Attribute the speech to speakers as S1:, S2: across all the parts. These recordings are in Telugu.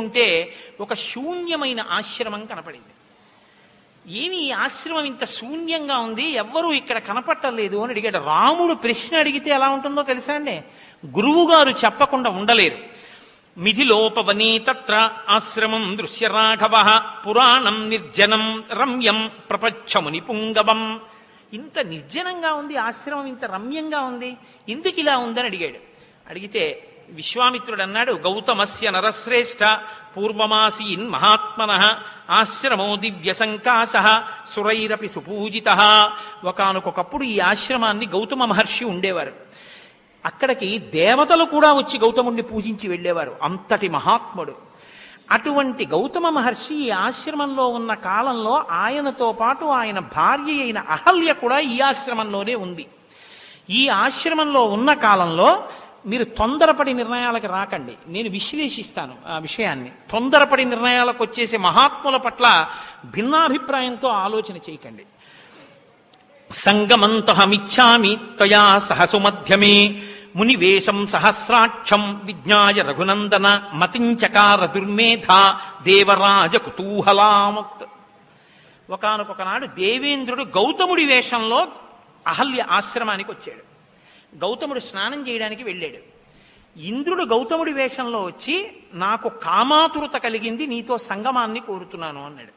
S1: ఉంటే ఒక శూన్యమైన ఆశ్రమం కనపడింది. ఏమి ఈ ఆశ్రమం ఇంత శూన్యంగా ఉంది, ఎవ్వరూ ఇక్కడ కనపట్టలేదు అని అడిగాడు. రాముడు ప్రశ్న అడిగితే ఎలా ఉంటుందో తెలుసా అండి? గురువుగారు చెప్పకుండా ఉండలేరు. మిథిలోపవనే తత్ర ఆశ్రమం దృశ్య రాఘవ పురాణం నిర్జనం రమ్యం ప్రపచ్చముని పుంగవం. ఇంత నిర్జనంగా ఉంది ఆశ్రమం, ఇంత రమ్యంగా ఉంది, ఎందుకు ఇలా ఉందని అడిగాడు. అడిగితే విశ్వామిత్రుడు అన్నాడు, గౌతమస్య నరశ్రేష్ఠ పూర్వమాసీన్ మహాత్మనః ఆశ్రమో దివ్య సంకాశ సురైరపి సుపూజిత. ఒకానొకప్పుడు ఈ ఆశ్రమాన్ని గౌతమ మహర్షి ఉండేవారు. అక్కడికి దేవతలు కూడా వచ్చి గౌతముణ్ణి పూజించి వెళ్ళేవారు, అంతటి మహాత్ముడు. అటువంటి గౌతమ మహర్షి ఈ ఆశ్రమంలో ఉన్న కాలంలో ఆయనతో పాటు ఆయన భార్య అయిన అహల్య కూడా ఈ ఆశ్రమంలోనే ఉంది. ఈ ఆశ్రమంలో ఉన్న కాలంలో మీరు తొందరపడి నిర్ణయాలకు రాకండి, నేను విశ్లేషిస్తాను ఆ విషయాన్ని. తొందరపడి నిర్ణయాలకు వచ్చేసే మహాత్ముల పట్ల భిన్నాభిప్రాయంతో ఆలోచన చేయకండి. సంగమంతహమిచ్చామి త్వయా సహసుమధ్యమే మునివేషం సహస్రాక్షం విజ్ఞాయ రఘునందన మతించకార దుర్మేధ దేవరాజ కుతూహలామత్. ఒకానొకనాడు దేవేంద్రుడు గౌతముడి వేషంలో అహల్య ఆశ్రమానికి వచ్చాడు. గౌతముడు స్నానం చేయడానికి వెళ్ళాడు. ఇంద్రుడు గౌతముడి వేషంలో వచ్చి, నాకు కామాతురత కలిగింది, నీతో సంగమాన్ని కోరుతున్నాను అన్నాడు.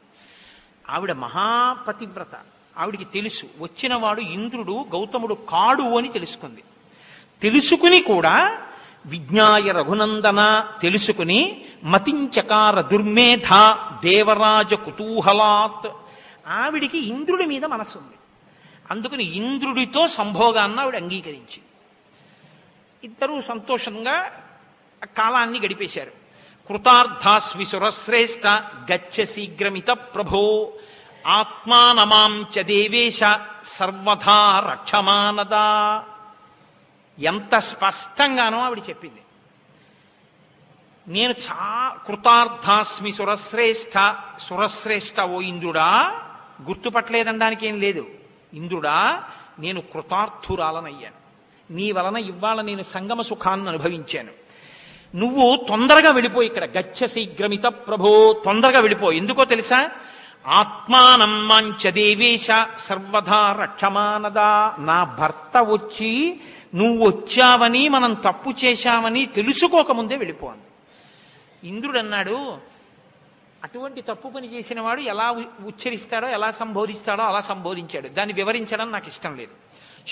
S1: ఆవిడ మహాపతివ్రత, ఆవిడికి తెలుసు వచ్చినవాడు ఇంద్రుడు గౌతముడు కాడు అని తెలుసుకుంది. తెలుసుకుని కూడా విజ్ఞాయ రఘునందన తెలుసుకుని మతించకార దుర్మేధ దేవరాజ కుతూహలాత్, ఆవిడికి ఇంద్రుడి మీద మనసుంది. అందుకని ఇంద్రుడితో సంభోగాన్ని ఆవిడ అంగీకరించింది. ఇద్దరూ సంతోషంగా కాలాన్ని గడిపేశారు. కృతార్థాస్మి సురశ్రేష్ఠ గచ్చ శీఘ్రమిత ప్రభో ఆత్మానమాం చ దేవేశ సర్వథా రక్షమానదా. ఎంత స్పష్టంగానో ఆవిడ చెప్పింది. నేను కృతార్థాస్మి సురశ్రేష్ఠ. సురశ్రేష్ఠ ఓ ఇంద్రుడా, గుర్తుపట్టలేదనడానికి ఏం లేదు. ఇంద్రుడా, నేను కృతార్థురాలనయ్యాను. నీ వలన ఇవాళ నేను సంగమ సుఖాన్ని అనుభవించాను. నువ్వు తొందరగా వెళ్ళిపో, ఇక్కడ గచ్చ శీఘ్రమిత ప్రభో, తొందరగా వెళ్ళిపో. ఎందుకో తెలుసా? ఆత్మానం మాంచ దేవేశ సర్వదా రక్షమానదా. నా భర్త వచ్చి నువ్వు వచ్చావని మనం తప్పు చేశామని తెలుసుకోకముందే వెళ్ళిపోను. ఇంద్రుడు అన్నాడు, అటువంటి తప్పు పని చేసిన వాడు ఎలా ఉచ్చరిస్తాడో ఎలా సంబోధిస్తాడో అలా సంబోధించాడు. దాన్ని వివరించడం నాకు ఇష్టం లేదు.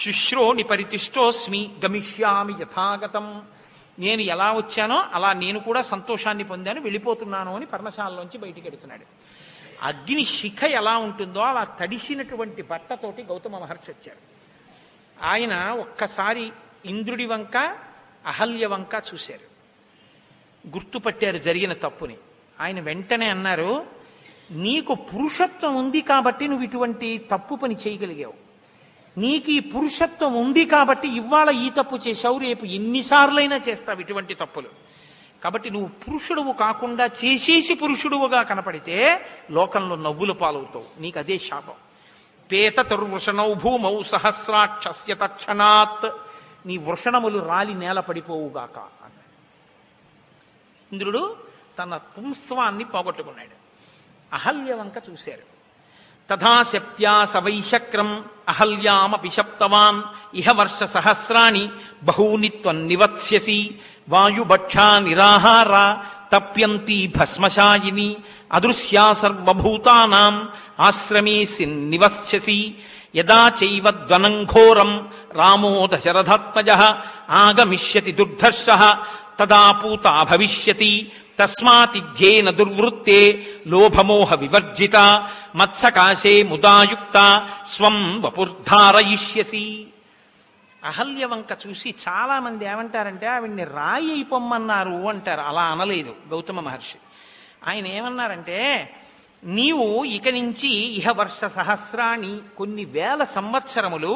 S1: శుశ్రోణి పరితిష్టోస్మి గమిష్యామి యథాగతం. నేను ఎలా వచ్చానో అలా నేను కూడా సంతోషాన్ని పొందాను, వెళ్ళిపోతున్నాను అని పర్ణశాలలోంచి బయటికి వెడుతున్నాడు. అగ్ని శిఖ ఎలా ఉంటుందో అలా తడిసినటువంటి బట్టతోటి గౌతమ మహర్షి వచ్చారు. ఆయన ఒక్కసారి ఇంద్రుడి వంక అహల్య వంక చూశారు, గుర్తుపట్టారు జరిగిన తప్పుని. ఆయన వెంటనే అన్నారు, నీకు పురుషత్వం ఉంది కాబట్టి నువ్వు ఇటువంటి తప్పు పని చేయగలిగావు. నీకు ఈ పురుషత్వం ఉంది కాబట్టి ఇవాళ ఈ తప్పు చేశావు, రేపు ఎన్నిసార్లైనా చేస్తావు ఇటువంటి తప్పులు. కాబట్టి నువ్వు పురుషుడువు కాకుండా చేసేసి పురుషుడువుగా కనపడితే లోకంలో నవ్వుల పాలవుతావు. నీకు అదే శాపం. పేతతుర్వృషణౌ భూమౌ సహస్రాక్షస్య తక్షణాత్. నీ వృషణములు రాలి నేల పడిపోవుగాక అన్నాడు. ఇంద్రుడు తన పుంస్త్వాన్ని పోగొట్టుకున్నాడు. అహల్య వంక చూశారు. తథా శప్త్యా సవైశక్రం అహల్యామపి శప్తవాన్ ఇహ వర్ష సహస్రాణి బహూని త్వం నివత్స్యసి వాయుభక్షా నిరాహార తప్యంతి భస్మశాయిని అదృశ్యా సర్వభూతానాం ఆశ్రమేసి నివస్యసి యదా చైవ ధ్వనం ఘోరం రామో దశరథాత్మజః ఆగమిష్యతి దుర్ధర్షః తదా పూతా భవిష్యతి తస్మాతిధ్యేన దుర్వృత్తే లోభమోహ వివర్జిత మత్సకాశే ముదాయుక్త స్వం వపుర్ధారయిష్యసి. అహల్య వంక చూసి చాలా మంది ఏమంటారంటే ఆవిడ్ని రాయి అయిపోమ్మన్నారు అంటారు. అలా అనలేదు గౌతమ మహర్షి. ఆయన ఏమన్నారంటే, నీవు ఇక నుంచి ఇహ వర్ష సహస్రాణి కొన్ని వేల సంవత్సరములు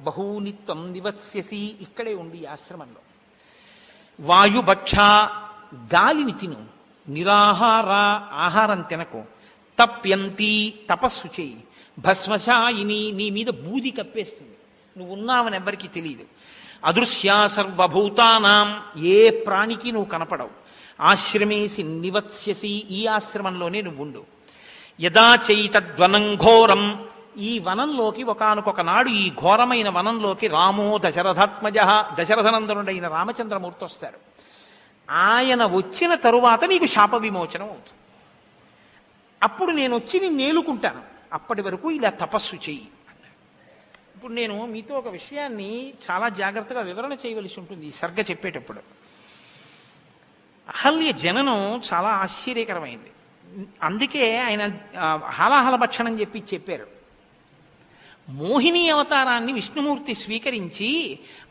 S1: బహూనిత్వం నివత్స్యసి, ఇక్కడే ఉండి ఆశ్రమంలో. వాయుభక్ష గాలిని తిను, నిరాహార ఆహారం తినకు, తప్యంతి తపస్సు చేయి, భస్మశాయిని నీ మీద బూది కప్పేస్తుంది, నువ్వు ఉన్నావని ఎవ్వరికీ తెలియదు. అదృశ్యా సర్వభూతానాం ఏ ప్రాణికి నువ్వు కనపడవు. ఆశ్రమేసి నివత్స్యసి, ఈ ఆశ్రమంలోనే నువ్వుండు. యదా చైతద్వనం ఘోరం, ఈ వనంలోకి ఒకానొక నాడు ఈ ఘోరమైన వనంలోకి రామో దశరథాత్మజ, దశరథనందనుడైన రామచంద్రమూర్తి వస్తారు. ఆయన వచ్చిన తరువాత నీకు శాప విమోచనం అవుతుంది. అప్పుడు నేను వచ్చి నేను నేలుకుంటాను, అప్పటి వరకు ఇలా తపస్సు చెయ్యి. ఇప్పుడు నేను మీతో ఒక విషయాన్ని చాలా జాగ్రత్తగా వివరణ చేయవలసి ఉంటుంది ఈ సర్గ చెప్పేటప్పుడు. అహల్య జననం చాలా ఆశ్చర్యకరమైంది. అందుకే ఆయన హాలాహల భక్షణం చెప్పారు. మోహిని అవతారాన్ని విష్ణుమూర్తి స్వీకరించి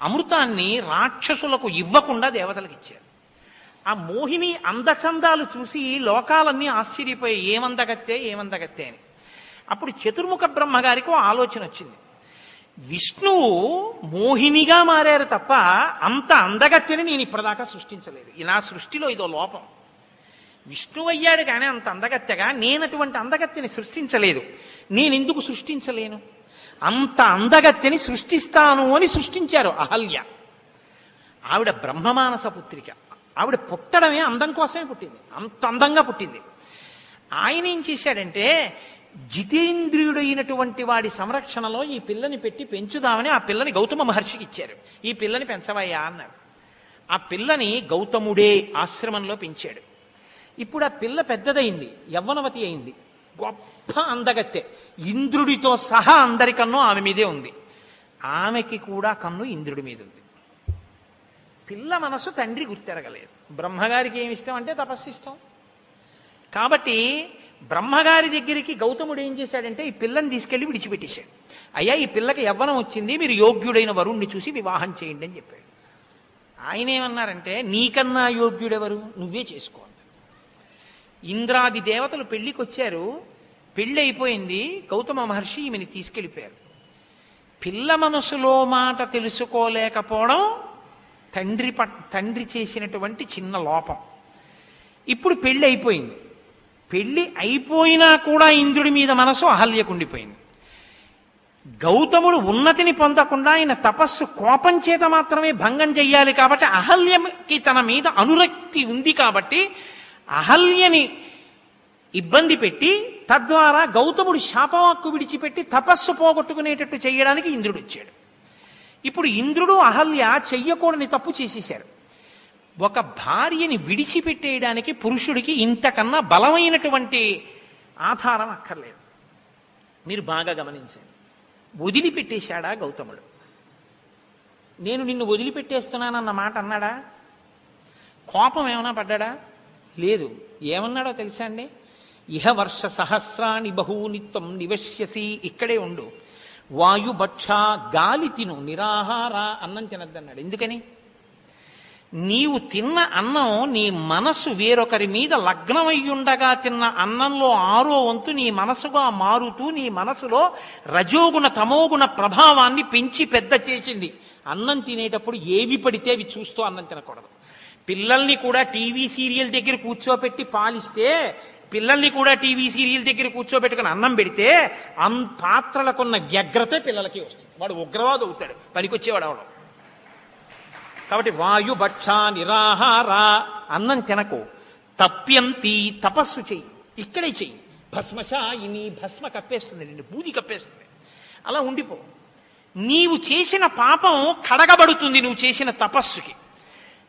S1: అమృతాన్ని రాక్షసులకు ఇవ్వకుండా దేవతలకు ఇచ్చారు. ఆ మోహిని అందచందాలు చూసి లోకాలన్నీ ఆశ్చర్యపోయాయి, ఏమందగత్తే అని. అప్పుడు చతుర్ముఖ బ్రహ్మగారికి ఆలోచన వచ్చింది. విష్ణువు మోహినిగా మారారు తప్ప అంత అందగత్తెని నేను ఇప్పటిదాకా సృష్టించలేదు. నా సృష్టిలో ఇదో లోపం. విష్ణువు అయ్యాడు కానీ అంత అందగత్తెగా నేనటువంటి అందగత్తెని సృష్టించలేదు. నేనెందుకు సృష్టించలేను? అంత అందగత్తెని సృష్టిస్తాను అని సృష్టించారు అహల్య. ఆవిడ బ్రహ్మమానస పుత్రిక. ఆవిడ పుట్టడమే అందం కోసమే పుట్టింది, అంత అందంగా పుట్టింది. ఆయన ఏం చేశాడంటే జితేంద్రియుడైనటువంటి వాడి సంరక్షణలో ఈ పిల్లని పెట్టి పెంచుదామని ఆ పిల్లని గౌతమ మహర్షికి ఇచ్చారు. ఈ పిల్లని పెంచవయ్యా అన్నారు. ఆ పిల్లని గౌతముడే ఆశ్రమంలో పెంచాడు. ఇప్పుడు ఆ పిల్ల పెద్దదైంది, యవ్వనవతి అయింది, గొప్ప అందగత్తె. ఇంద్రుడితో సహా అందరికన్నో ఆమె మీదే ఉంది. ఆమెకి కూడా కన్ను ఇంద్రుడి మీద ఉంది. పిల్ల మనసు తండ్రి గుర్తెరగలేదు. బ్రహ్మగారికి ఏమి ఇష్టం అంటే తపస్సు ఇష్టం. కాబట్టి బ్రహ్మగారి దగ్గరికి గౌతముడు ఏం చేశాడంటే ఈ పిల్లని తీసుకెళ్లి విడిచిపెట్టేశాడు. అయ్యా, ఈ పిల్లకి యవ్వనం వచ్చింది, మీరు యోగ్యుడైన వరుణ్ణి చూసి వివాహం చేయండి అని చెప్పాడు. ఆయన ఏమన్నారంటే నీకన్నా యోగ్యుడెవరు, నువ్వే చేసుకో. ఇంద్రాది దేవతలు పెళ్లికి వచ్చారు, పెళ్లి అయిపోయింది. గౌతమ మహర్షి ఈమెని తీసుకెళ్ళిపోయారు. పిల్ల మనసులో మాట తెలుసుకోలేకపోవడం తండ్రి చేసినటువంటి చిన్న లోపం. ఇప్పుడు పెళ్లి అయిపోయింది. పెళ్లి అయిపోయినా కూడా ఇంద్రుడి మీద మనసు అహల్యకుండిపోయింది. గౌతముడు ఉన్నతిని పొందకుండా ఆయన తపస్సు కోపం చేత మాత్రమే భంగం చెయ్యాలి. కాబట్టి అహల్యకి తన మీద అనురక్తి ఉంది కాబట్టి అహల్యని ఇబ్బంది పెట్టి తద్వారా గౌతముడు శాపవాక్కు విడిచిపెట్టి తపస్సు పోగొట్టుకునేటట్టు చేయడానికి ఇంద్రుడు వచ్చాడు. ఇప్పుడు ఇంద్రుడు అహల్య చెయ్యకూడని తప్పు చేసేశారు. ఒక భార్యని విడిచిపెట్టేయడానికి పురుషుడికి ఇంతకన్నా బలమైనటువంటి ఆధారం అక్కర్లేదు. మీరు బాగా గమనించండి. వదిలిపెట్టేశాడా గౌతముడు? నేను నిన్ను వదిలిపెట్టేస్తున్నానన్న మాట అన్నాడా? కోపం ఏమైనా పడ్డాడా? లేదు. ఏమన్నాడో తెలుసా అండి? ఇహ వర్ష సహస్రాన్ని బహూనిత్వం నివశ్యసి, ఇక్కడే ఉండు, వాయుభక్ష, గాలి తిను, నిరాహార, అన్నం తినద్దన్నాడు. ఎందుకని? నీవు తిన్న అన్నం నీ మనసు వేరొకరి మీద లగ్నమయ్యుండగా తిన్న అన్నంలో 6వ వంతు నీ మనసుగా మారుతూ నీ మనసులో రజోగుణ తమోగుణ ప్రభావాన్ని పెంచి పెద్ద చేసింది. అన్నం తినేటప్పుడు ఏవి పడితే అవి చూస్తూ అన్నం తినకూడదు. పిల్లల్ని కూడా టీవీ సీరియల్ దగ్గర కూర్చోబెట్టి పాలిస్తే, పిల్లల్ని కూడా టీవీ సీరియల్ దగ్గర కూర్చోబెట్టుకుని అన్నం పెడితే పాత్రలకున్న వ్యగ్రత పిల్లలకి వస్తుంది. వాడు ఉగ్రవాదు అవుతాడు, పనికొచ్చేవాడు అవడం. కాబట్టి వాయుభక్ష నిరాహార, అన్నం తినకు. తప్యంతి, తపస్సు చెయ్యి, ఇక్కడే చెయ్యి. భస్మశాయిని, భస్మ కప్పేస్తుంది నిన్ను, బూది కప్పేస్తుంది. అలా ఉండిపో. నీవు చేసిన పాపం కడగబడుతుంది నువ్వు చేసిన తపస్సుకి.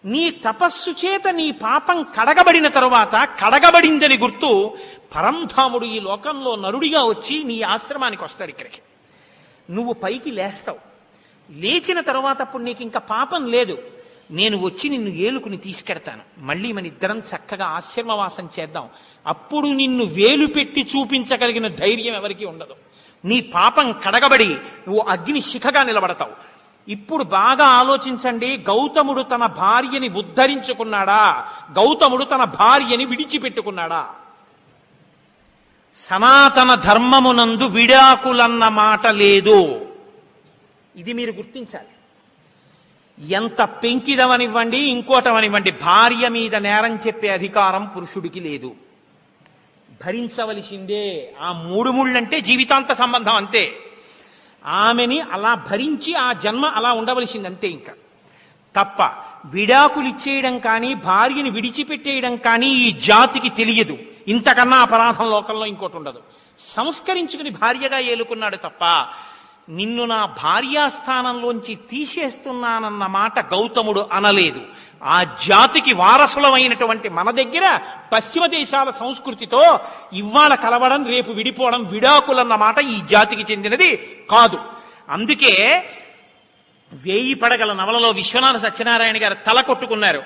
S1: నీ తపస్సు చేత నీ పాపం కడగబడిన తరువాత, కడగబడిందని గుర్తు, పరంధాముడు ఈ లోకంలో నరుడిగా వచ్చి నీ ఆశ్రమానికి వస్తాడు. ఇక్కడికి నువ్వు పైకి లేస్తావు. లేచిన తరువాత అప్పుడు నీకు ఇంకా పాపం లేదు. నేను వచ్చి నిన్ను ఏలుకుని తీసుకెడతాను. మళ్ళీ మన ఇద్దరం చక్కగా ఆశ్రమవాసం చేద్దాం. అప్పుడు నిన్ను వేలు పెట్టి చూపించగలిగిన ధైర్యం ఎవరికీ ఉండదు. నీ పాపం కడగబడి నువ్వు అగ్ని శిఖగా నిలబడతావు. ఇప్పుడు బాగా ఆలోచించండి. గౌతముడు తన భార్యని ఉద్ధరించుకున్నాడా? గౌతముడు తన భార్యని విడిచిపెట్టుకున్నాడా? సనాతన ధర్మమునందు విడాకులన్న మాట లేదు. ఇది మీరు గుర్తించాలి. ఎంత పెంకిదవనివ్వండి, ఇంకోటవనివ్వండి, భార్య మీద నేరం చెప్పే అధికారం పురుషుడికి లేదు. భరించవలసిందే. ఆ 3 ముళ్ళంటే జీవితాంత సంబంధం, అంతే. ఆమెని అలా భరించి ఆ జన్మ అలా ఉండవలసింది, అంతే. ఇంకా తప్ప విడాకులు ఇచ్చేయడం కానీ భార్యని విడిచిపెట్టేయడం కానీ ఈ జాతికి తెలియదు. ఇంతకన్నా అపరాధం లోకంలో ఇంకోటి ఉండదు. సంస్కరించుకుని భార్యగా ఏలుకున్నాడు తప్ప నిన్ను నా భార్యాస్థానంలోంచి తీసేస్తున్నానన్న మాట గౌతముడు అనలేదు. ఆ జాతికి వారసులమైనటువంటి మన దగ్గర పశ్చిమ దేశాల సంస్కృతితో ఇవాళ కలవడం రేపు విడిపోవడం విడాకులన్న మాట ఈ జాతికి చెందినది కాదు. అందుకే 1000 పడగల నవలలో విశ్వనాథ సత్యనారాయణ గారు తల కొట్టుకున్నారు.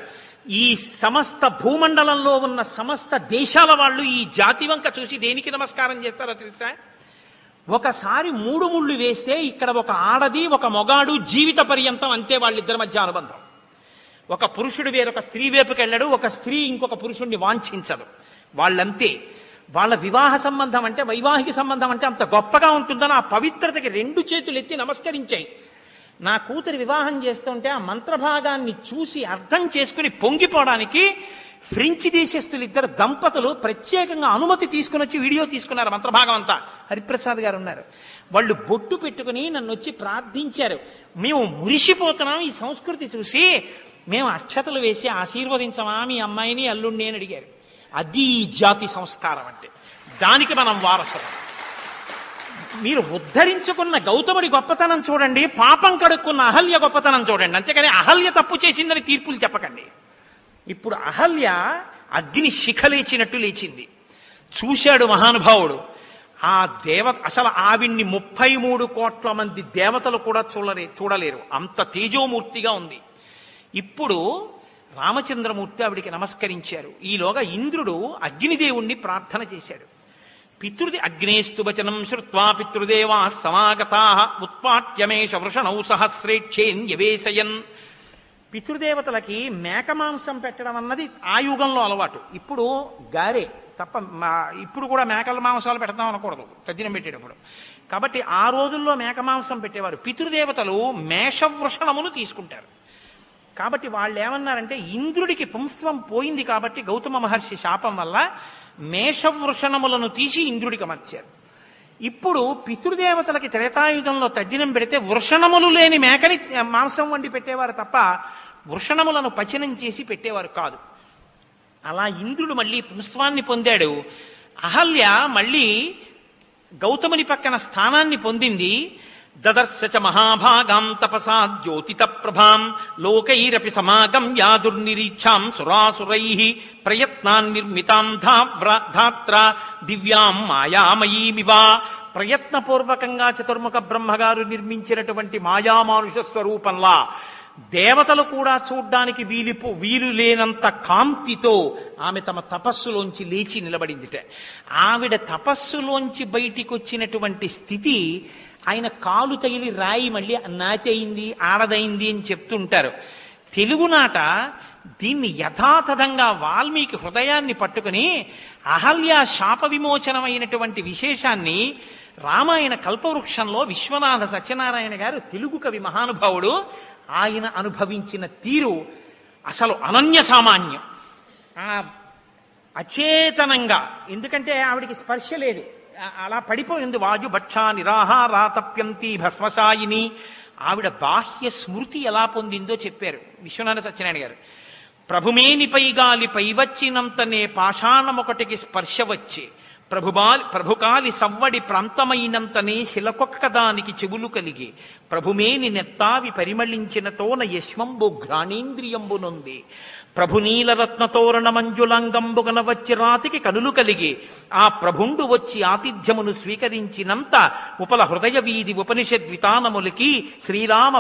S1: ఈ సమస్త భూమండలంలో ఉన్న సమస్త దేశాల వాళ్ళు ఈ జాతి వంక చూసి దేనికి నమస్కారం చేస్తారో తెలుసా? ఒకసారి 3 ముళ్ళు వేస్తే ఇక్కడ ఒక ఆడది ఒక మొగాడు జీవిత పర్యంతం అంతే వాళ్ళిద్దరి మధ్య అనుబంధం. ఒక పురుషుడు వేరొక స్త్రీ వైపుకి వెళ్ళడు, ఒక స్త్రీ ఇంకొక పురుషుడిని వాంఛించదు. వాళ్ళంతే. వాళ్ళ వివాహ సంబంధం అంటే వైవాహిక సంబంధం అంటే అంత గొప్పగా ఉంటుందని ఆ పవిత్రతకి 2 చేతులు ఎత్తి నమస్కరించాయి. నా కూతురి వివాహం చేస్తుంటే ఆ మంత్రభాగాన్ని చూసి అర్థం చేసుకుని పొంగిపోవడానికి ఫ్రెంచ్ దేశస్తులు 2 దంపతులు ప్రత్యేకంగా అనుమతి తీసుకుని వచ్చి వీడియో తీసుకున్నారు. మంత్రభాగం అంతా హరిప్రసాద్ గారు ఉన్నారు. వాళ్ళు బొట్టు పెట్టుకుని నన్ను వచ్చి ప్రార్థించారు. మేము మురిసిపోతున్నాం ఈ సంస్కృతి చూసి, మేము అక్షతలు వేసి ఆశీర్వదించమా మీ అమ్మాయిని అల్లుణ్ణి అని అడిగారు. అది జాతి సంస్కారం అంటే. దానికి మనం వారసులం. మీరు ఉద్ధరించుకున్న గౌతముడి గొప్పతనం చూడండి, పాపం కడుక్కున్న అహల్య గొప్పతనం చూడండి. అంతేకాని అహల్య తప్పు చేసిందని తీర్పులు చెప్పకండి. ఇప్పుడు అహల్య అగ్ని శిఖ లేచినట్టు లేచింది. చూశాడు మహానుభావుడు. ఆ అసలు ఆవిడ్ని 33 కోట్ల మంది దేవతలు కూడా చూడలేరు, అంత తేజోమూర్తిగా ఉంది. ఇప్పుడు రామచంద్రమూర్తి ఆవిడికి నమస్కరించారు. ఈలోగా ఇంద్రుడు అగ్నిదేవుణ్ణి ప్రార్థన చేశాడు. అగ్నేస్తు వచనం శ్రుత్వా పితృదేవా సమాగతా ఉత్పాట్యమేష వృషణౌ సహస్రేక్షేన్యవేశయన్. పితృదేవతలకి మేకమాంసం పెట్టడం అన్నది ఆ యుగంలో అలవాటు. ఇప్పుడు గారే తప్ప ఇప్పుడు కూడా మేకల మాంసాలు పెడతాం అనకూడదు తద్దినం పెట్టేటప్పుడు. కాబట్టి ఆ రోజుల్లో మేకమాంసం పెట్టేవారు. పితృదేవతలు మేషవృషణమును తీసుకుంటారు. కాబట్టి వాళ్ళు ఏమన్నారంటే ఇంద్రుడికి పుంస్త్వం పోయింది కాబట్టి గౌతమ మహర్షి శాపం వల్ల మేషవృషణములను తీసి ఇంద్రుడికి అమర్చారు. ఇప్పుడు పితృదేవతలకి త్రేతాయుగంలో తద్దినం పెడితే వృషణములు లేని మేకని మాంసం వండి పెట్టేవారు తప్ప వృషణములను పచనం చేసి పెట్టేవారు కాదు. అలా ఇంద్రుడు మళ్ళీ పుంస్త్వాన్ని పొందాడు. అహల్య మళ్ళీ గౌతముని పక్కన స్థానాన్ని పొందింది. దదర్శచ మహాభాగాం తపసా జ్యోతిత ప్రభాం లోకైరపి సమాగం యాదుర్నిరీక్షాం సురాసురై ప్రయత్నాన్ నిర్మితాం ధాత్ర దివ్యాం మాయామయీమివా. ప్రయత్నపూర్వకంగా చతుర్ముఖ బ్రహ్మగారు నిర్మించినటువంటి మాయామానుష స్వరూపంలా దేవతలు కూడా చూడ్డానికి వీలు లేనంత కాంతితో ఆమె తమ తపస్సులోంచి లేచి నిలబడిందిట. ఆవిడ తపస్సులోంచి బయటికి వచ్చినటువంటి స్థితి ఆయన కాలు తగిలి రాయి మళ్ళీ నాతయింది ఆడదైంది అని చెప్తుంటారు. తెలుగునాట దీన్ని యథాతథంగా వాల్మీకి హృదయాన్ని పట్టుకుని అహల్య శాప విమోచనమైనటువంటి విశేషాన్ని రామాయణ కల్పవృక్షంలో విశ్వనాథ సత్యనారాయణ గారు తెలుగు కవి మహానుభావుడు ఆయన అనుభవించిన తీరు అసలు అనన్య సామాన్యం. అచేతనంగా, ఎందుకంటే ఆవిడికి స్పర్శ లేదు, అలా పడిపోయింది. వాయుభక్షా నిరాహారాతప్యంతి భస్మసాయిని. ఆవిడ బాహ్య స్మృతి ఎలా పొందిందో చెప్పారు విశ్వనాథ సత్యనారాయణ గారు. ప్రభుమేనిపై గాలిపై వచ్చినంతనే పాషాణమొకటికి స్పర్శ వచ్చే ప్రభుకాలి సవ్వడి ప్రాంతమైనంతనే శిలకొక్కదానికి చెవులు కలిగి ప్రభుమేని నెత్తావి పరిమళించినతోన యశ్వంబు ఘ్రాణేంద్రియంబునుంది ప్రభునీలరత్నతోరణ మంజులంగంబుగన వచ్చి రాతికి కనులు కలిగి ఆ ప్రభుండు వచ్చి ఆతిథ్యమును స్వీకరించినంత ఉపల హృదయ వీధి ఉపనిషద్వితానములకి శ్రీరామ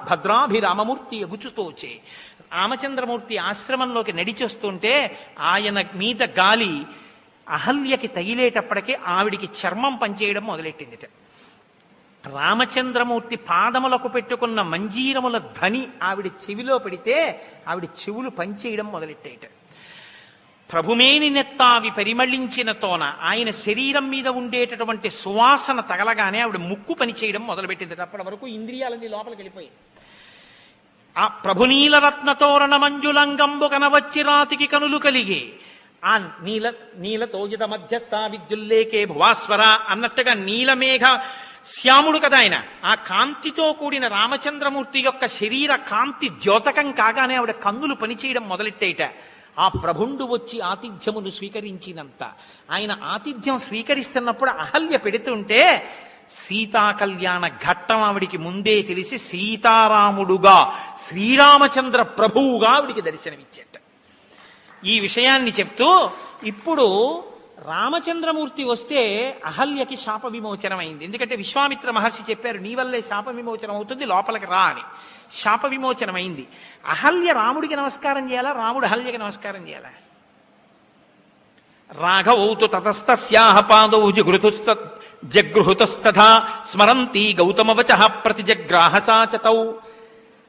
S1: భద్రాభిరామమూర్తి ఎగుచుతోచే. రామచంద్రమూర్తి ఆశ్రమంలోకి నడిచొస్తుంటే ఆయన మీద గాలి అహల్యకి తగిలేటప్పటికీ ఆవిడికి చర్మం పనిచేయడం మొదలెట్టిందిట. రామచంద్రమూర్తి పాదములకు పెట్టుకున్న మంజీరముల ధ్వని ఆవిడ చెవిలో పెడితే ఆవిడ చెవులు పనిచేయడం మొదలెట్టేట. ప్రభుమేని నెత్తావి పరిమళించిన తోన ఆయన శరీరం మీద ఉండేటటువంటి సువాసన తగలగానే ఆవిడ ముక్కు పనిచేయడం మొదలుపెట్టింది. అప్పటి వరకు ఇంద్రియాలన్నీ లోపలికి వెళ్ళిపోయాయి. ఆ ప్రభునీలరత్నతోరణ మంజులంగంబు కనవచ్చి రాతికి కనులు కలిగి ఆ నీలతోయుత మధ్యస్థ విద్యుల్లేకే భువాస్వర అన్నట్టుగా నీలమేఘ శ్యాముడు కదా ఆయన. ఆ కాంతితో కూడిన రామచంద్రమూర్తి యొక్క శరీర కాంతి ద్యోతకం కాగానే ఆవిడ కన్నులు పనిచేయడం మొదలెట్టేట. ఆ ప్రభుండు వచ్చి ఆతిథ్యమును స్వీకరించినంత. ఆయన ఆతిథ్యం స్వీకరిస్తున్నప్పుడు అహల్య పెడుతుంటే సీతా కళ్యాణ ఘట్టం ఆవిడికి ముందే తెలిసి సీతారాముడుగా శ్రీరామచంద్ర ప్రభువుగా ఆవిడికి దర్శనమిచ్చేట. ఈ విషయాన్ని చెప్తూ ఇప్పుడు రామచంద్రమూర్తి వస్తే అహల్యకి శాప విమోచనం అయింది. ఎందుకంటే విశ్వామిత్ర మహర్షి చెప్పారు, నీ వల్లే శాప విమోచనం అవుతుంది, లోపలికి రా అని. శాప విమోచనం అయింది. అహల్య రాముడికి నమస్కారం చేయాలా, రాముడు అహల్యకి నమస్కారం చేయాలా? రాఘవౌతు తతస్తస్యాహ పాదౌ జగృహుతస్తథా స్మరంతి గౌతమవచ ప్రతిజగ్రాహ సాచతౌ.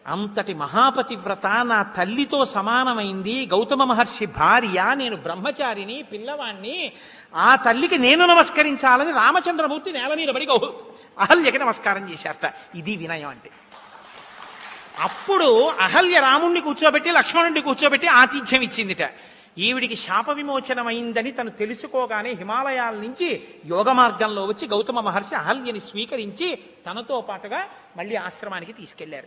S1: అంతటి మహాపతివ్రత నా తల్లితో సమానమైంది, గౌతమ మహర్షి భార్య, నేను బ్రహ్మచారిని, పిల్లవాణ్ణి, ఆ తల్లికి నేను నమస్కరించాలని రామచంద్రమూర్తి నేల మీద పడి అహల్యకి నమస్కారం చేశారట. ఇది వినయం అంటే. అప్పుడు అహల్య రాముణ్ణి కూర్చోబెట్టి లక్ష్మణుడిని కూర్చోబెట్టి ఆతిథ్యం ఇచ్చిందిట. ఈవిడికి శాప విమోచనమైందని తను తెలుసుకోగానే హిమాలయాల నుంచి యోగ మార్గంలో వచ్చి గౌతమ మహర్షి అహల్యని స్వీకరించి తనతో పాటుగా మళ్ళీ ఆశ్రమానికి తీసుకెళ్లారు.